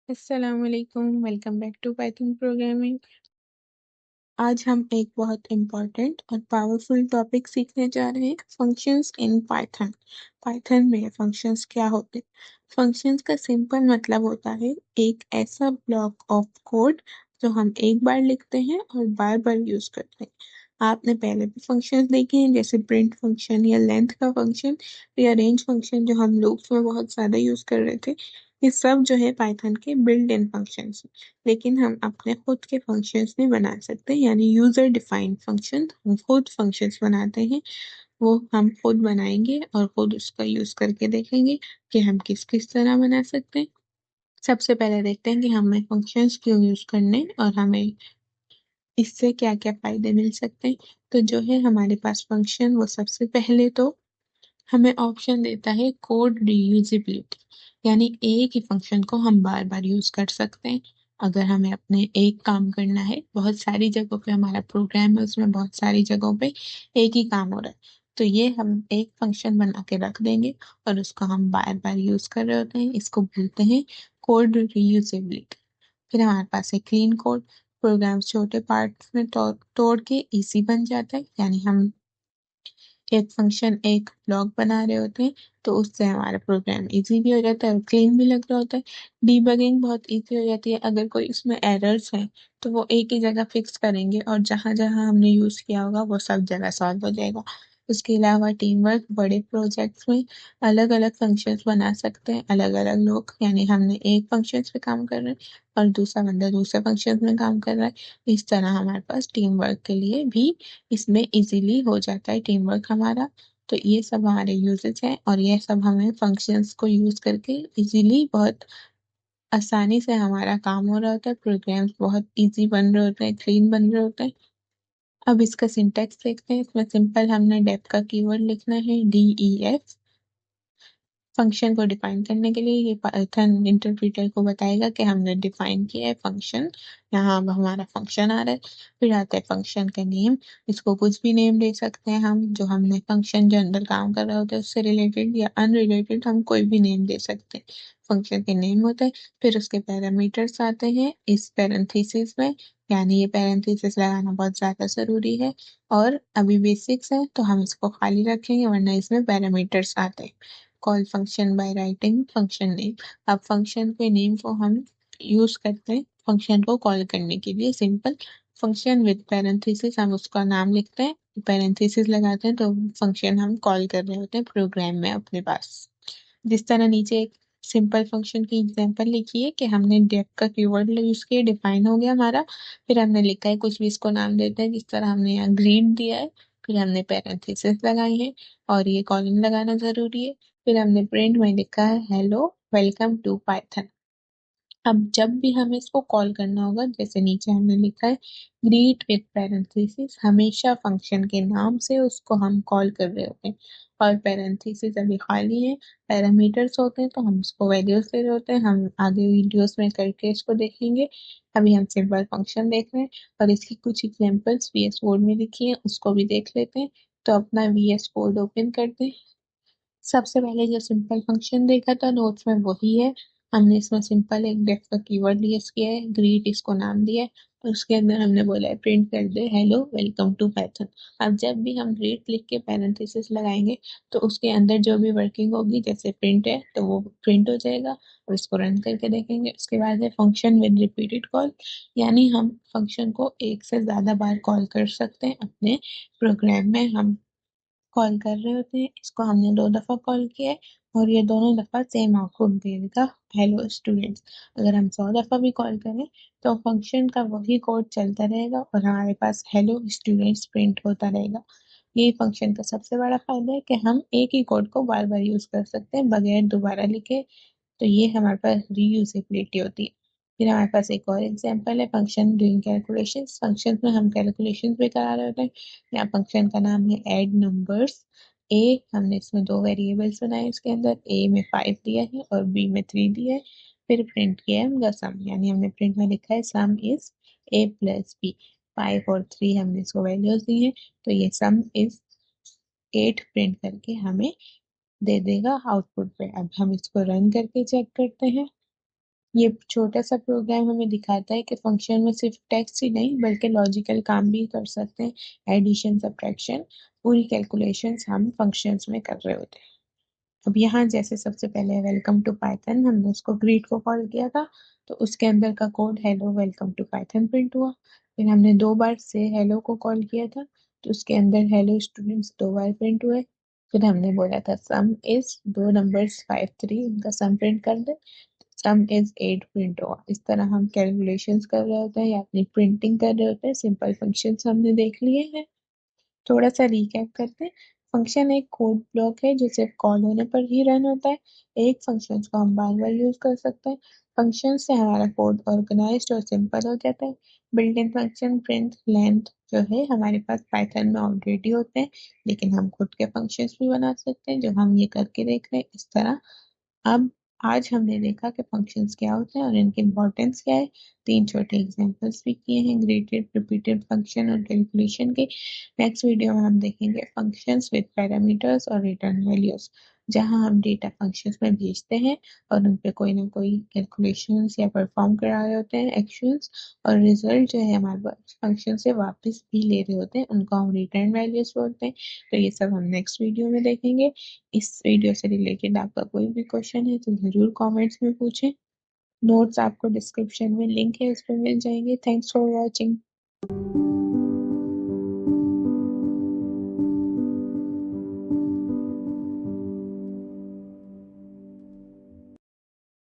अस्सलामुअलैकुम, welcome back to Python programming. आज हम एक बहुत इम्पोर्टेंट और पावरफुल टॉपिक सीखने जा रहे हैं, फंक्शंस इन पाइथन। पाइथन में फंक्शंस क्या होते हैं? फंक्शंस का सिंपल मतलब होता है एक ऐसा ब्लॉक ऑफ कोड जो हम एक बार लिखते हैं और बार बार यूज करते हैं। आपने पहले भी फंक्शंस देखे हैं, जैसे प्रिंट फंक्शन या लेंथ का फंक्शन या रेंज फंक्शन, जो हम लूप्स में बहुत ज्यादा यूज कर रहे थे। ये सब जो है पाइथन के बिल्ट इन फंक्शंस। लेकिन हम अपने खुद के फंक्शंस भी बना सकते हैं, यानी यूजर डिफाइंड फंक्शन। हम खुद फंक्शंस बनाते हैं, वो हम खुद बनाएंगे और खुद उसका यूज करके देखेंगे कि हम किस किस तरह बना सकते हैं। सबसे पहले देखते हैं कि हमें फंक्शंस क्यों यूज करने और हमें इससे क्या क्या फायदे मिल सकते हैं। तो जो है हमारे पास फंक्शन, वो सबसे पहले तो हमें ऑप्शन देता है कोड रीयूजेबिलिटी, यानी एक ही फंक्शन को हम बार बार यूज कर सकते हैं। अगर हमें अपने एक काम करना है, बहुत सारी जगहों पे हमारा प्रोग्राम है, उसमें बहुत सारी जगहों पे एक ही काम हो रहा है, तो ये हम एक फंक्शन बना के रख देंगे और उसको हम बार बार यूज कर रहे होते हैं। इसको बोलते हैं कोड रीयूजेबिलिटी। फिर हमारे पास है क्लीन कोड। प्रोग्राम छोटे पार्ट्स में तोड़ के इजी बन जाता है, यानी हम एक फंक्शन एक ब्लॉक बना रहे होते हैं, तो उससे हमारा प्रोग्राम इजी भी हो जाता है और क्लीन भी लग रहा होता है। डीबगिंग बहुत इजी हो जाती है, अगर कोई उसमें एरर्स हैं तो वो एक ही जगह फिक्स करेंगे और जहां जहां हमने यूज किया होगा वो सब जगह सॉल्व हो जाएगा। उसके अलावा टीम वर्क, बड़े प्रोजेक्ट्स में अलग अलग फंक्शंस बना सकते हैं अलग अलग लोग, यानी हमने एक फंक्शन पे काम कर रहे हैं और दूसरा बंदा दूसरे फंक्शन में काम कर रहा है। इस तरह हमारे पास टीम वर्क के लिए भी इसमें इजीली हो जाता है टीम वर्क हमारा। तो ये सब हमारे यूजेस हैं और ये सब हमें फंक्शंस को यूज करके इजीली, बहुत आसानी से हमारा काम हो रहा होता है। प्रोग्राम्स बहुत इजी बन रहे होते हैं, क्लीन बन रहे होते हैं। अब इसका सिंटैक्स देखते हैं। इसमें सिंपल हमने डेफ का कीवर्ड लिखना है, DEF। फंक्शन को डिफाइन करने के लिए ये पाइथन इंटरप्रेटर को बताएगा कि हमने डिफाइन किया है फंक्शन। यहाँ अब हमारा फंक्शन आ रहा है। फिर आता है फंक्शन का नेम। इसको कुछ भी नेम दे सकते हैं हम, जो हमने फंक्शन जो अंदर काम कर रहा होता है उससे रिलेटेड या अनरिलेटेड हम कोई भी नेम दे सकते हैं। फंक्शन के नेम होता है। फिर उसके पैरामीटर्स आते हैं इस पैरेंथेसिस में, यानी ये पैरेंथेसिस लगाना बहुत ज्यादा जरूरी है। और अभी बेसिक्स है तो हम इसको खाली रखेंगे, वरना इसमें पैरामीटर्स आते हैं। Call function by writing function name. अब फंक्शन के नेम को हम यूज करते हैं फंक्शन को कॉल करने के लिए। सिंपल फंक्शन विद पैरेंथेसिस, हम उसका नाम लिखते हैं, पैरेंथेसिस लगाते हैं, तो फंक्शन हम कॉल कर रहे होते हैं प्रोग्राम में अपने पास। जिस तरह नीचे एक सिंपल फंक्शन की एग्जांपल लिखी है कि हमने डेफ का कीवर्ड यूज किया, डिफाइन हो गया हमारा। फिर हमने लिखा है कुछ भी, इसको नाम देते हैं, जिस तरह हमने यहाँ ग्रीड दिया है। फिर हमने पैरेंथेसिस लगाई है और ये कॉलन लगाना जरूरी है। फिर हमने प्रिंट में लिखा है हेलो वेलकम टू पाइथन। अब जब भी हमें इसको कॉल करना होगा, जैसे नीचे हमने लिखा है ग्रीट विथ पैरेंथेसिस, हमेशा फंक्शन के नाम से उसको हम कॉल कर रहे होते हैं। और पैरेंथेसिस अभी खाली है, पैरामीटर्स होते हैं तो हम उसको वैल्यूज दे रहे होते हैं। हम आगे वीडियोस में करके इसको देखेंगे। अभी हम सिंपल फंक्शन देख रहे हैं और इसकी कुछ एग्जांपल्स VS कोड में लिखी है, उसको भी देख लेते हैं। तो अपना VS कोड ओपन करते हैं। सबसे पहले जो सिंपल फंक्शन देखा था नोट्स में वही है। हमने इसमें सिंपल एक डेफ का कीवर्ड यूज किया है, ग्रीट इसको नाम दिया है और उसके अंदर हमने बोला है प्रिंट कर दे हेलो वेलकम टू पाइथन। अब जब भी हम ग्रीट लिख के पैरेंथेसिस लगाएंगे तो उसके अंदर जो भी वर्किंग होगी, जैसे प्रिंट है तो वो प्रिंट हो जाएगा। और इसको रन करके देखेंगे। उसके बाद है फंक्शन विद रिपीटेड कॉल, यानी हम फंक्शन को एक से ज्यादा बार कॉल कर सकते हैं अपने प्रोग्राम में। हम कॉल कर रहे होते हैं, इसको हमने 2 दफा कॉल किया है और ये दोनों दफा सेम आउटपुट देगा, हेलो स्टूडेंट्स। अगर हम 100 दफा भी कॉल करें तो फंक्शन का वही कोड चलता रहेगा और हमारे पास हेलो स्टूडेंट्स प्रिंट होता रहेगा। ये फंक्शन का सबसे बड़ा फायदा है कि हम एक ही कोड को बार बार यूज कर सकते हैं बगैर दोबारा लिखे। तो ये हमारे पास रीयूजेबिलिटी होती है। फिर हमारे पास एक और एग्जांपल है फंक्शन डूइंग कैलकुलेशंस। फंक्शन में हम कैलकुलेशंस भी करा रहे होते हैं। यहाँ फंक्शन का नाम है ऐड नंबर्स। ए, हमने इसमें 2 वेरिएबल्स बनाए, इसके अंदर ए में 5 दिया है और बी में 3 दिया है। फिर प्रिंट किया है हमने सम, यानी हमने प्रिंट में लिखा है सम इज A+B। 5 और 3 हमने इसको वैल्यूज दी है, तो ये सम इज 8 प्रिंट करके हमें दे देगा आउटपुट पे। अब हम इसको रन करके चेक करते हैं। ये छोटा सा प्रोग्राम हमें दिखाता है कि फंक्शन में सिर्फ टेक्स्ट ही नहीं बल्कि लॉजिकल काम भी कर सकते हैं। एडिशन, सब्ट्रैक्शन, पूरी कैलकुलेशंस हम फंक्शंस में कर रहे होते हैं। अब यहाँ जैसे सबसे पहले वेलकम टू पाइथन, हमने उसको ग्रीट को कॉल किया था, तो उसके अंदर का code hello welcome to Python print हुआ। फिर हमने 2 बार से हेलो को कॉल किया था, तो उसके अंदर हेलो स्टूडेंट्स 2 बार प्रिंट हुए। फिर हमने बोला था सम इज, दो नंबर्स 5 3, उनका सम प्रिंट कर दे, सम इज 8 प्रिंट हुआ। इस तरह हम कैलकुलेशंस कर रहे होते हैं या अपनी प्रिंटिंग कर रहे होते हैं। सिंपल फंक्शंस हमने देख लिए हैं। थोड़ा सा रिकैप करते हैं। फंक्शन एक कोड ब्लॉक है जो सिर्फ कॉल होने पर ही रन होता है। एक फंक्शन को हम बार बार यूज कर सकते हैं। फंक्शन से हमारा कोड ऑर्गेनाइज्ड और सिंपल हो जाता है। Built in function, print, length जो है हमारे पास पाइथन में ऑलरेडी होते हैं, लेकिन हम खुद के फंक्शंस भी बना सकते हैं जो हम ये करके देख रहे हैं इस तरह। अब आज हमने देखा कि फंक्शंस क्या होते हैं और इनकी इंपॉर्टेंस क्या है। 3 छोटे एग्जांपल्स भी किए हैं, ग्रेटेड, रिपीटेड फंक्शन और कैलकुलेशन के। नेक्स्ट वीडियो में हम देखेंगे फंक्शंस विद पैरामीटर्स और रिटर्न वैल्यूज, जहां हम डेटा फंक्शंस में भेजते हैं और उन पे कोई ना कोई कैलकुलेशंस या परफॉर्म करा रहे होते हैं एक्शंस, और रिजल्ट जो है हमारे पास फंक्शन से वापस भी ले रहे होते हैं, उनको हम रिटर्न वैल्यूज बोलते हैं। तो ये सब हम नेक्स्ट वीडियो में देखेंगे। इस वीडियो से रिलेटेड आपका कोई भी क्वेश्चन है तो जरूर कमेंट्स में पूछें। नोट्स आपको डिस्क्रिप्शन में लिंक है, उस पर मिल जाएंगे। Thanks for watching.